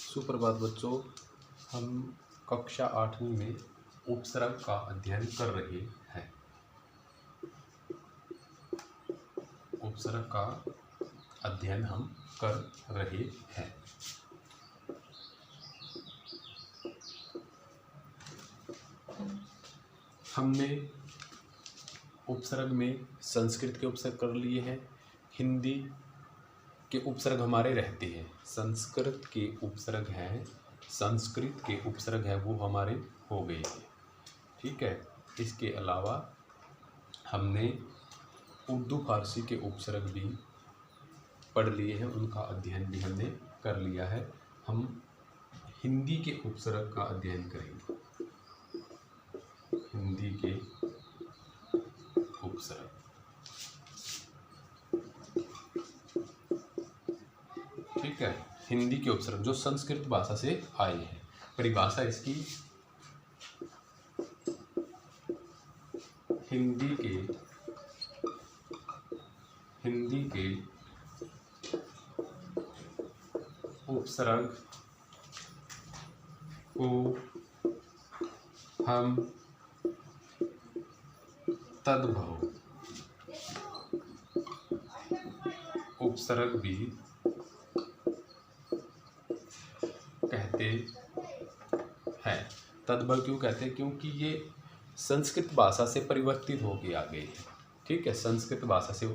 सुप्रभात बच्चों, हम कक्षा 8वीं में उपसर्ग का अध्ययन कर रहे हैं। उपसर्ग का अध्ययन हम कर रहे हैं। हमने उपसर्ग में संस्कृत के उपसर्ग कर लिए हैं, हिंदी के उपसर्ग हमारे रहते हैं, संस्कृत के उपसर्ग हैं वो हमारे हो गए हैं। ठीक है। इसके अलावा हमने उर्दू फारसी के उपसर्ग भी पढ़ लिए हैं, उनका अध्ययन भी हमने कर लिया है। हम हिंदी के उपसर्ग का अध्ययन करेंगे। हिंदी के उपसर्ग, ठीक है। हिंदी के उपसर्ग जो संस्कृत भाषा से आए हैं। परिभाषा इसकी, हिंदी के उपसर्ग को हम तद्भव उपसर्ग भी कहते हैं। तद्भव क्यों कहते हैं? क्योंकि ये संस्कृत भाषा से परिवर्तित होकर आ गए हैं। ठीक है, संस्कृत भाषा से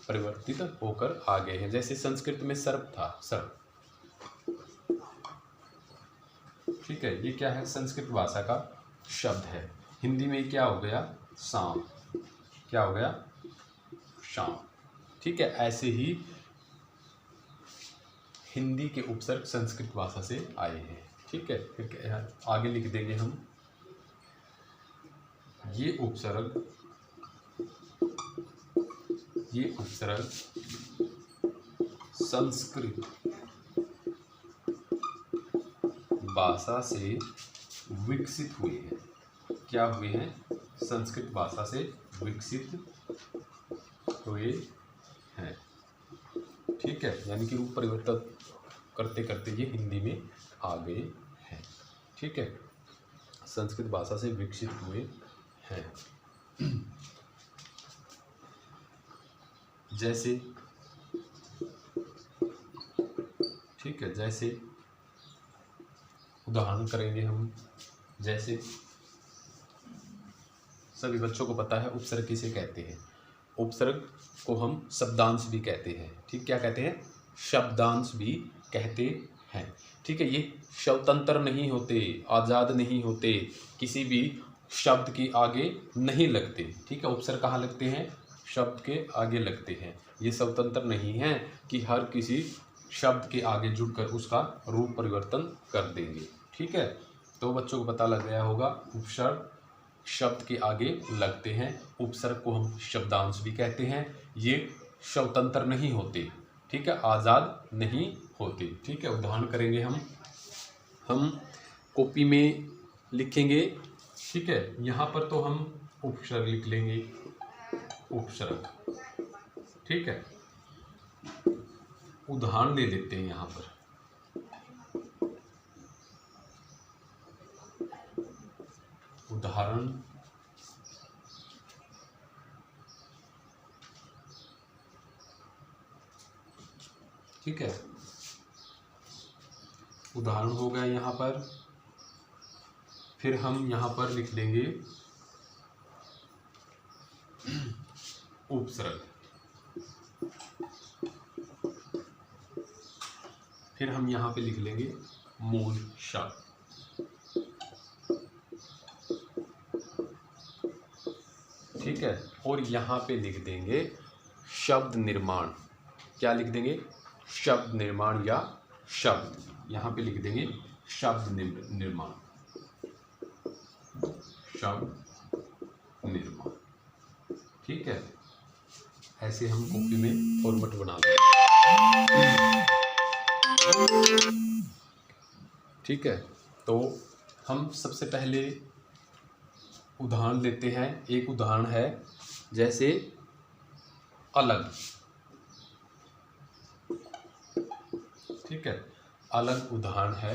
परिवर्तित होकर आ गए हैं। जैसे संस्कृत में सर्प था, सर्प, ठीक है, ये क्या है? संस्कृत भाषा का शब्द है। हिंदी में क्या हो गया? सांप। क्या हो गया? सांप। ठीक है, ऐसे ही हिंदी के उपसर्ग संस्कृत भाषा से आए हैं। ठीक है, फिर आगे लिख देंगे हम, ये उपसर्ग संस्कृत भाषा से विकसित हुए हैं। क्या हुए हैं? संस्कृत भाषा से विकसित हुए हैं। ठीक है, यानी कि रूप परिवर्तन करते करते ये हिंदी में आ गए हैं। ठीक है, संस्कृत भाषा से विकसित हुए हैं। जैसे, ठीक है, जैसे उदाहरण करेंगे हम। जैसे सभी बच्चों को पता है उपसर्ग किसे कहते हैं। उपसर्ग को हम शब्दांश भी कहते हैं। ठीक, क्या कहते हैं? शब्दांश भी कहते हैं। ठीक है, ये स्वतंत्र नहीं होते, आज़ाद नहीं होते, किसी भी शब्द के आगे नहीं लगते। ठीक है, उपसर्ग कहाँ लगते हैं? शब्द के आगे लगते हैं। ये स्वतंत्र नहीं है कि हर किसी शब्द के आगे जुड़कर उसका रूप परिवर्तन कर देंगे। ठीक है, तो बच्चों को पता लग गया होगा, उपसर्ग शब्द के आगे लगते हैं। उपसर्ग को हम शब्दांश भी कहते हैं। ये स्वतंत्र नहीं होते, ठीक है, आज़ाद नहीं होते। ठीक है, उदाहरण करेंगे हम कॉपी में लिखेंगे। ठीक है, यहाँ पर तो हम उपसर्ग लिख लेंगे, उपसर्ग। ठीक है, उदाहरण ले लेते हैं यहाँ पर। उदाहरण, ठीक है, उदाहरण हो गया यहाँ पर। फिर हम यहाँ पर लिख लेंगे उपसर्ग। फिर हम यहाँ पे लिख लेंगे मूल शब्द। ठीक है, और यहाँ पे लिख देंगे शब्द निर्माण। क्या लिख देंगे? शब्द निर्माण या शब्द। यहाँ पे लिख देंगे शब्द निर्माण, शब्द निर्माण। ठीक है, ऐसे हम कॉपी में फॉर्मेट बना लेंगे। ठीक है, तो हम सबसे पहले उदाहरण लेते हैं। एक उदाहरण है, जैसे अलग। ठीक है, अलग उदाहरण है।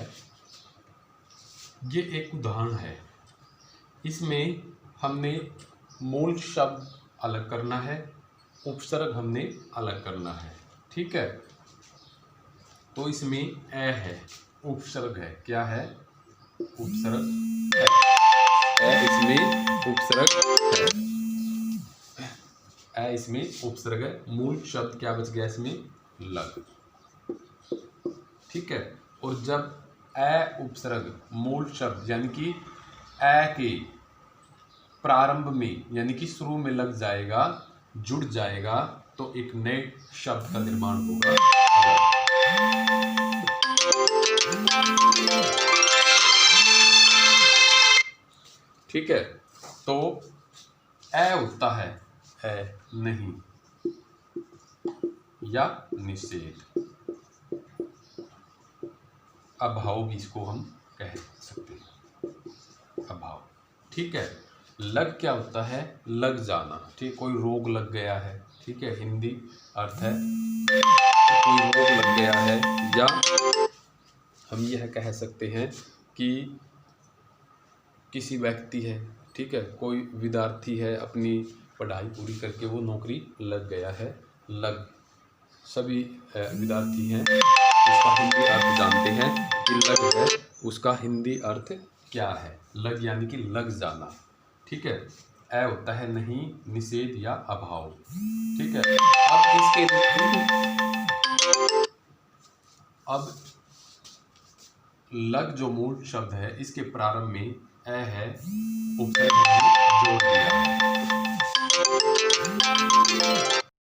ये एक उदाहरण है, इसमें हमने मूल शब्द अलग करना है, उपसर्ग हमने अलग करना है। ठीक है, तो इसमें ए है, उपसर्ग है। क्या है? उपसर्ग है। ए इसमें उपसर्ग है। ए इसमें उपसर्ग है। मूल शब्द क्या बच गया इसमें? लग। ठीक है, और जब ए उपसर्ग मूल शब्द यानी कि ए के प्रारंभ में यानी कि शुरू में लग जाएगा, जुड़ जाएगा, तो एक नए शब्द का निर्माण होगा। ठीक है, तो ए होता है है नहीं या निषेध, अभाव भी इसको हम कह सकते हैं, अभाव। ठीक है, लग क्या होता है? लग जाना। ठीक, कोई रोग लग गया है। ठीक है, हिंदी अर्थ है कोई रोग लग गया है, या हम यह कह सकते हैं कि किसी व्यक्ति है, ठीक है, कोई विद्यार्थी है, अपनी पढ़ाई पूरी करके वो नौकरी लग गया है। लग, सभी विद्यार्थी हैं, उसका हिंदी अर्थ जानते हैं कि लग है, उसका हिंदी अर्थ क्या है? लग यानी कि लग जाना। ठीक है, ए होता है नहीं, निषेध या अभाव। ठीक है, अब लग जो मूल शब्द है, इसके प्रारंभ में ए है, उपसर्ग जोड़ दिया है।